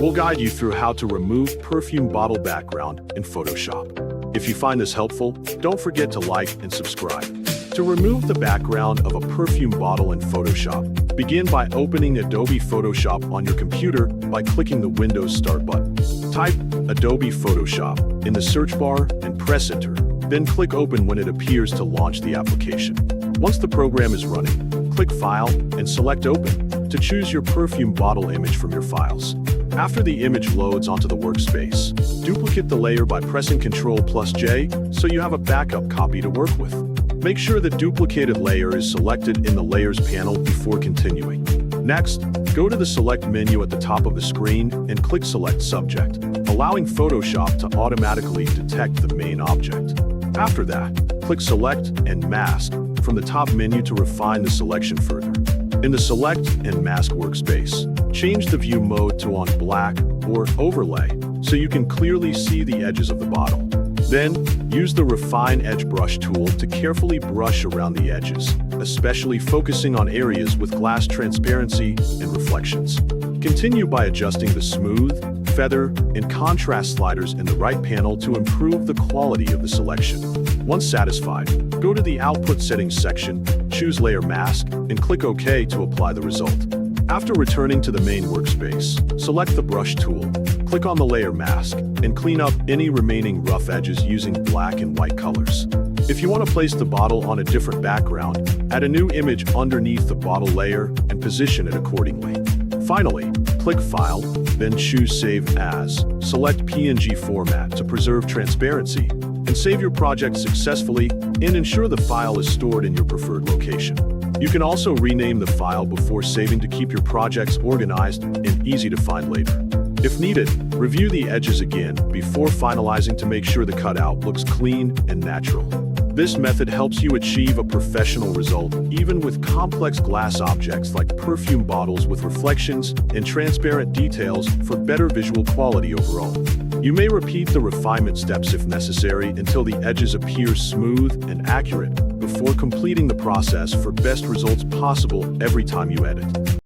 We'll guide you through how to remove perfume bottle background in Photoshop. If you find this helpful, don't forget to like and subscribe. To remove the background of a perfume bottle in Photoshop, begin by opening Adobe Photoshop on your computer by clicking the Windows Start button. Type Adobe Photoshop in the search bar and press Enter. Then click Open when it appears to launch the application. Once the program is running, click File and select Open to choose your perfume bottle image from your files. After the image loads onto the workspace, duplicate the layer by pressing Ctrl+J so you have a backup copy to work with. Make sure the duplicated layer is selected in the Layers panel before continuing. Next, go to the Select menu at the top of the screen and click Select Subject, allowing Photoshop to automatically detect the main object. After that, click Select and Mask from the top menu to refine the selection further. In the Select and Mask workspace, change the view mode to on black or overlay so you can clearly see the edges of the bottle. Then, use the Refine Edge Brush tool to carefully brush around the edges, especially focusing on areas with glass transparency and reflections. Continue by adjusting the smooth, feather, and contrast sliders in the right panel to improve the quality of the selection. Once satisfied, go to the Output Settings section, choose Layer Mask, and click OK to apply the result. After returning to the main workspace, select the Brush tool, click on the Layer Mask, and clean up any remaining rough edges using black and white colors. If you want to place the bottle on a different background, add a new image underneath the bottle layer and position it accordingly. Finally, click File, then choose Save As. Select PNG format to preserve transparency, and save your project successfully and ensure the file is stored in your preferred location. You can also rename the file before saving to keep your projects organized and easy to find later. If needed, review the edges again before finalizing to make sure the cutout looks clean and natural. This method helps you achieve a professional result even with complex glass objects like perfume bottles with reflections and transparent details for better visual quality overall. You may repeat the refinement steps if necessary until the edges appear smooth and accurate before completing the process for best results possible every time you edit.